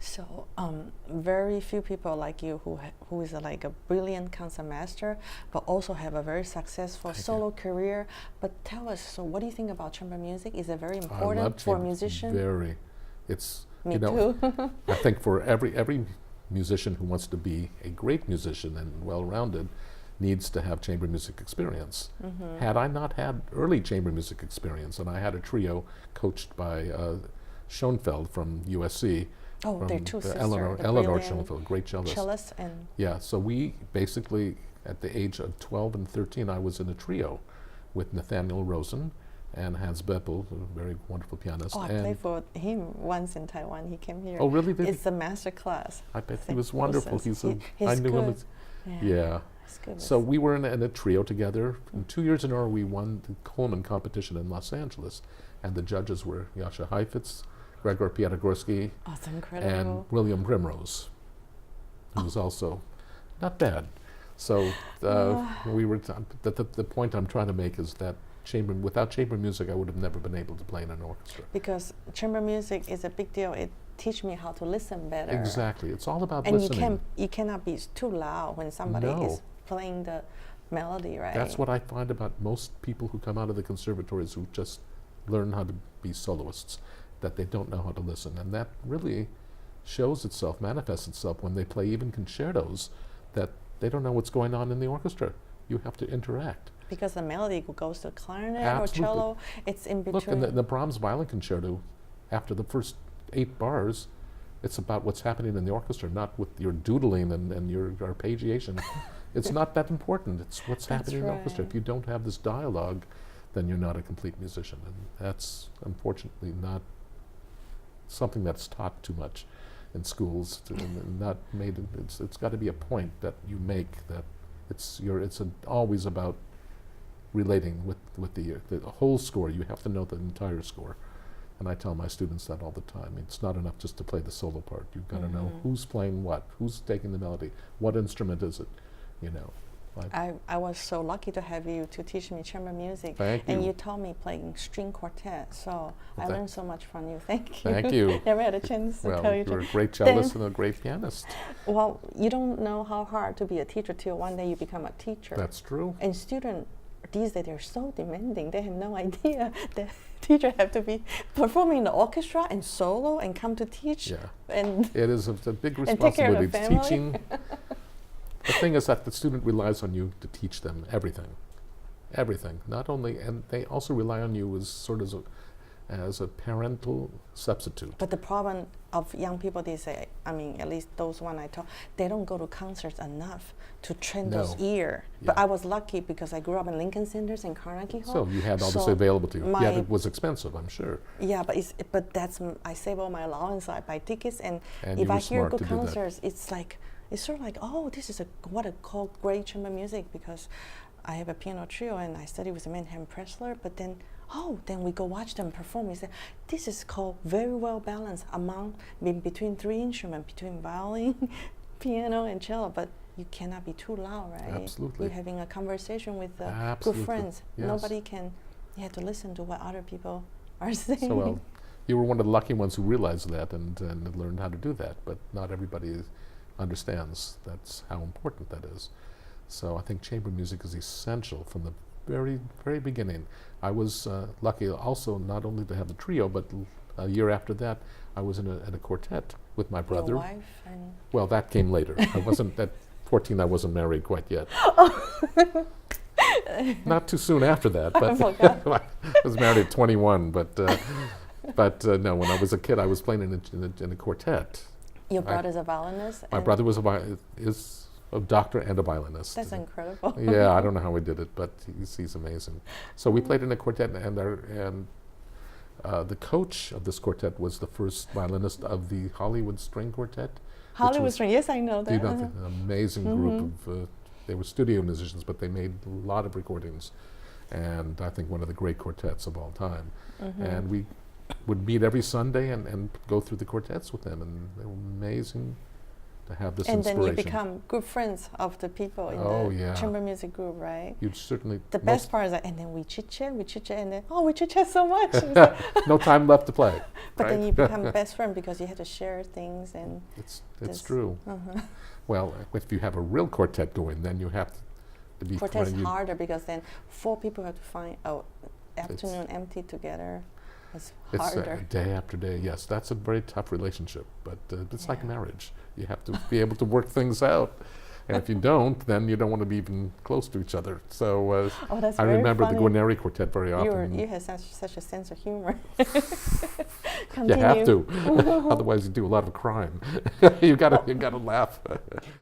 So, very few people like you who is like a brilliant concertmaster, but also have a very successful Thank solo you. career. But tell us, so what do you think about chamber music? Is it very I important love for a chamber. musician? Very. It's, Me you know, too. I think for every musician who wants to be a great musician and well-rounded needs to have chamber music experience. Had I not had early chamber music experience, and I had a trio coached by Schoenfeld from USC, Oh, from they're two sisters. Eleanor the Eleanor brilliant Schoenfeld, great cellist. cellist and Yeah, so we basically, at the age of 12 and 13, I was in a trio with Nathaniel Rosen and Hans Beppel, a very wonderful pianist. oh, I and played for him once in Taiwan. He came here. oh, really? Did It's a master class. I bet he St. was wonderful. Wilson's. I He's knew good. him as, Yeah. yeah. He's good. So we were in a trio together. And 2 years in a row, we won the Coleman competition in Los Angeles, and the judges were Jascha Heifetz, Gregor Piatigorsky, Oh, it's incredible. and William Primrose, who was also not bad. So we were. The point I'm trying to make is that without chamber music, I would have never been able to play in an orchestra. Because chamber music is a big deal. It teach me how to listen better. Exactly, it's all about And listening. you cannot be too loud when somebody No. is playing the melody, right? That's what I find about most people who come out of the conservatories who just learn how to be soloists, that they don't know how to listen. And that really shows itself, manifests itself when they play even concertos, that they don't know what's going on in the orchestra. You have to interact. Because the melody goes to clarinet Absolutely. or cello. It's in between. Look, in the Brahms violin concerto, after the first 8 bars, it's about what's happening in the orchestra, not with your doodling and your arpeggiation. It's not that important. It's what's That's happening in the orchestra. right. If you don't have this dialogue, then you're not a complete musician. And that's unfortunately not something that's taught too much in schools, and not made. It's got to be a point that you make, that it's always about relating with the whole score. You have to know the entire score. And I tell my students that all the time. It's not enough just to play the solo part. You've got to know who's playing what, who's taking the melody, what instrument is it, you know. I was so lucky to have you to teach me chamber music. Thank and you. you taught me playing string quartet. So I Well, learned so much from you. Thank you. Thank you. Never had a chance to tell Well, you. you're a great cellist and a great pianist. Well, you don't know how hard to be a teacher till one day you become a teacher. That's true. And students these days, they're so demanding. They have no idea that teacher have to be performing in the orchestra and solo and come to teach. Yeah. And It is a big And take care of responsibility. the family. Teaching. The thing is that the student relies on you to teach them everything. Everything. Not only, and they also rely on you as sort of as a parental substitute. But the problem of young people, they say, I mean, at least those one I taught, they don't go to concerts enough to train those No. ear. Yeah. But I was lucky because I grew up in Lincoln Centers and Carnegie Hall. So you had all this So available to you. my- Yet it was expensive, I'm sure. Yeah, but that's I save all my allowance. I buy tickets, and And if you I were hear smart good to do that. concerts, it's sort of like, oh, this is what I call great chamber music, because I have a piano trio and I study with Manhattan Pressler. But then we go watch them perform. We say this is called very well balanced between 3 instruments, between violin, piano, and cello. But you cannot be too loud, right? Absolutely. You're having a conversation with good Absolutely. friends. Yes. Nobody can. You have to listen to what other people are saying. So well, you were one of the lucky ones who realized that and learned how to do that. But not everybody understands that's how important that is. So I think chamber music is essential from the very, very beginning. I was lucky also not only to have the trio, but a year after that, I was in a quartet with my brother. Your wife and Well, that came later. I wasn't at 14. I wasn't married quite yet. Not too soon after that, but forgot. I was married at 21. But no, when I was a kid, I was playing in a quartet. your brother's a violinist. My and brother was is a doctor and a violinist. That's incredible. Yeah, I don't know how he did it, but he's amazing. So we played in a quartet, and the coach of this quartet was the first violinist of the Hollywood String Quartet. Hollywood String. Yes, I know that. You know, an amazing group of. They were studio musicians, but they made a lot of recordings, and I think one of the great quartets of all time. And we would meet every Sunday and go through the quartets with them, and they were amazing to have this And then inspiration. you become good friends of the people in Oh, the yeah. chamber music group, right? You'd certainly The best part is that, and then we chit chat, and then we chit chat so much. It's like- no time left to play. but then right? you become best friend because you have to share things and. It's this- true. Uh-huh. Well, if you have a real quartet going, then you have to be Quartet's trying- you- harder because then 4 people have to find afternoon empty together. It's It's harder. day after day. Yes, that's a very tough relationship, but it's like Yeah. marriage. You have to be able to work things out, and if you don't, then you don't want to be even close to each other. So That's I very remember funny. the Guarneri Quartet very often. You have such a sense of humor. You have to, otherwise you do a lot of crime. You gotta laugh.